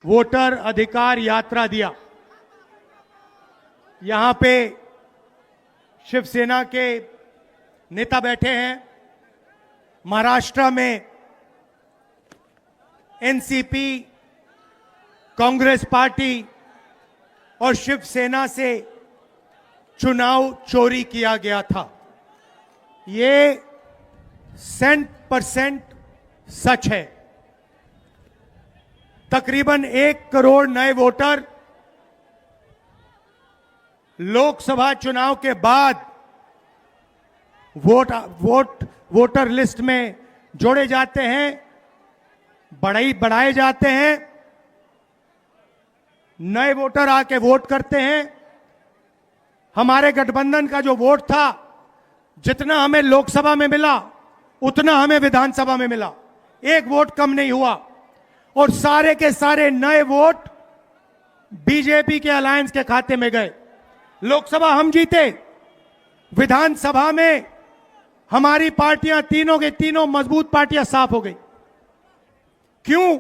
Voter अधिकार यात्रा दिया। यहां पे शिवसेना के नेता बैठे हैं। महाराष्ट्र में एनसीपी, कांग्रेस पार्टी और शिवसेना से चुनाव चोरी किया गया था। ये 100% सच है। तकरीबन 1 करोड़ नए वोटर लोकसभा चुनाव के बाद वोटर लिस्ट में जोड़े जाते हैं, बढ़ाए जाते हैं। नए वोटर आके वोट करते हैं। हमारे गठबंधन का जो वोट था, जितना हमें लोकसभा में मिला उतना हमें विधानसभा में मिला। 1 वोट कम नहीं हुआ और सारे के सारे नए वोट बीजेपी के अलायंस के खाते में गए। लोकसभा हम जीते, विधानसभा में हमारी पार्टियां तीनों के तीनों मजबूत पार्टियां साफ हो गई। क्यों?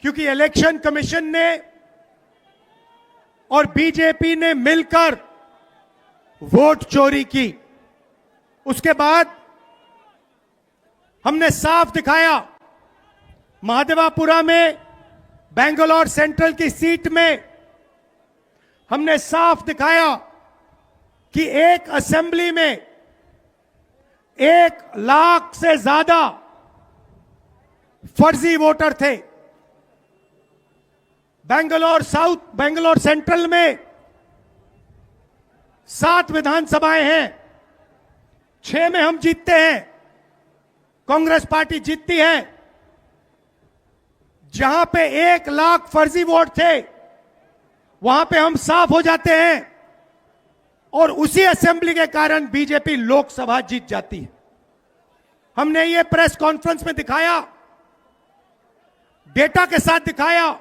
क्योंकि इलेक्शन कमीशन ने और बीजेपी ने मिलकर वोट चोरी की। उसके बाद हमने साफ दिखाया, महादेवापुरा में बेंगलोर सेंट्रल की सीट में हमने साफ दिखाया कि एक असेंबली में 1 लाख से ज्यादा फर्जी वोटर थे। बेंगलोर सेंट्रल में 7 विधानसभाएं हैं, 6 में हम जीतते हैं, कांग्रेस पार्टी जीतती है। जहां पे 1 लाख फर्जी वोट थे वहां पे हम साफ हो जाते हैं और उसी असेंबली के कारण बीजेपी लोकसभा जीत जाती है। हमने ये प्रेस कॉन्फ्रेंस में दिखाया, डेटा के साथ दिखाया।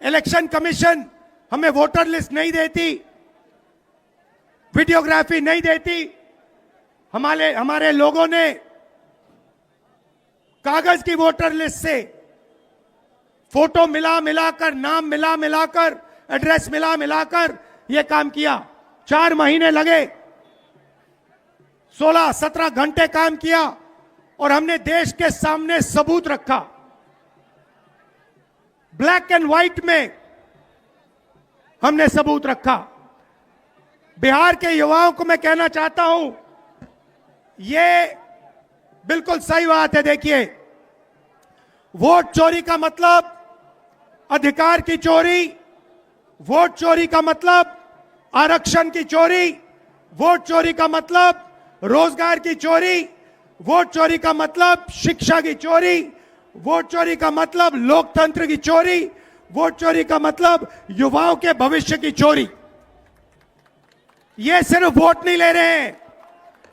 इलेक्शन कमीशन हमें वोटर लिस्ट नहीं देती, वीडियोग्राफी नहीं देती। हमारे लोगों ने कागज की वोटर लिस्ट से फोटो मिलाकर, नाम मिलाकर, एड्रेस मिलाकर यह काम किया। 4 महीने लगे, 16-17 घंटे काम किया और हमने देश के सामने सबूत रखा। ब्लैक एंड व्हाइट में हमने सबूत रखा। बिहार के युवाओं को मैं कहना चाहता हूं, यह बिल्कुल सही बात है। देखिए, वोट चोरी का मतलब अधिकार की चोरी, वोट चोरी का मतलब आरक्षण की चोरी, वोट चोरी का मतलब रोजगार की चोरी, वोट चोरी का मतलब शिक्षा की चोरी, वोट चोरी का मतलब लोकतंत्र की चोरी, वोट चोरी का मतलब युवाओं के भविष्य की चोरी। ये सिर्फ वोट नहीं ले रहे हैं,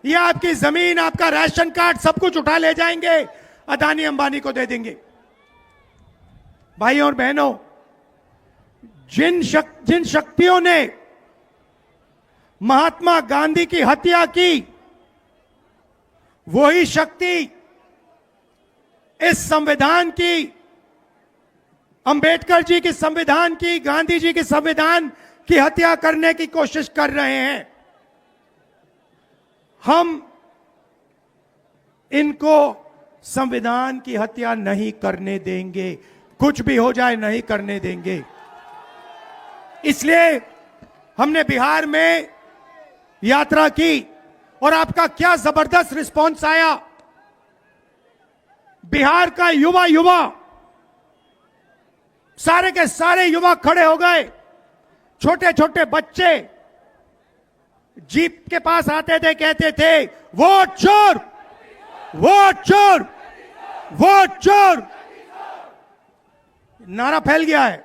ये आपकी जमीन, आपका राशन कार्ड, सब कुछ उठा ले जाएंगे, अदानी अंबानी को दे देंगे। भाइयों और बहनों, जिन शक्तियों ने महात्मा गांधी की हत्या की, वही शक्ति इस संविधान की, अंबेडकर जी की संविधान की, गांधी जी की संविधान की हत्या करने की कोशिश कर रहे हैं। हम इनको संविधान की हत्या नहीं करने देंगे, कुछ भी हो जाए नहीं करने देंगे। इसलिए हमने बिहार में यात्रा की और आपका क्या जबरदस्त रिस्पांस आया। बिहार का युवा सारे के सारे युवा खड़े हो गए। छोटे छोटे बच्चे जीप के पास आते थे, कहते थे वोट चोर, वोट चोर, वोट चोर। नारा फैल गया है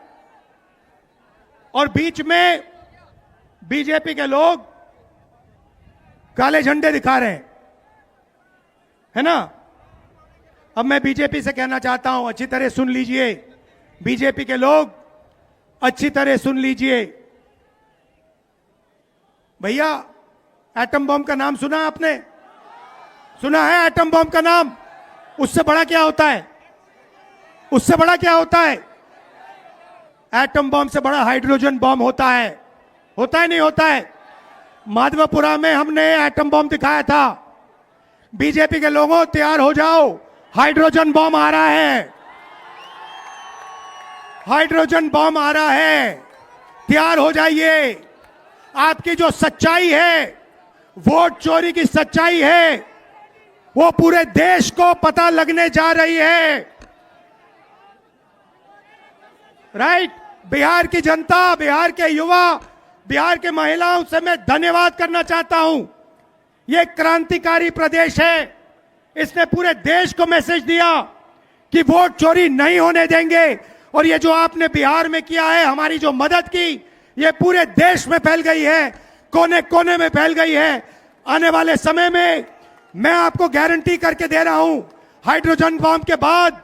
और बीच में बीजेपी के लोग काले झंडे दिखा रहे हैं, है ना। अब मैं बीजेपी से कहना चाहता हूं, अच्छी तरह सुन लीजिए, बीजेपी के लोग अच्छी तरह सुन लीजिए। भैया, एटम बम का नाम सुना आपने? सुना है एटम बम का नाम? उससे बड़ा क्या होता है? उससे बड़ा क्या होता है? एटम बम से बड़ा हाइड्रोजन बम होता है नहीं होता है? माधवपुरा में हमने एटम बम दिखाया था। बीजेपी के लोगों तैयार हो जाओ, हाइड्रोजन बम आ रहा है, हाइड्रोजन बम आ रहा है, तैयार हो जाइए। आपकी जो सच्चाई है, वोट चोरी की सच्चाई है, वो पूरे देश को पता लगने जा रही है। राइट? बिहार की जनता, बिहार के युवा, बिहार के महिलाओं से मैं धन्यवाद करना चाहता हूं। यह क्रांतिकारी प्रदेश है। इसने पूरे देश को मैसेज दिया कि वोट चोरी नहीं होने देंगे। और ये जो आपने बिहार में किया है, हमारी जो मदद की, ये पूरे देश में फैल गई है, कोने कोने में फैल गई है। आने वाले समय में मैं आपको गारंटी करके दे रहा हूं, हाइड्रोजन बम के बाद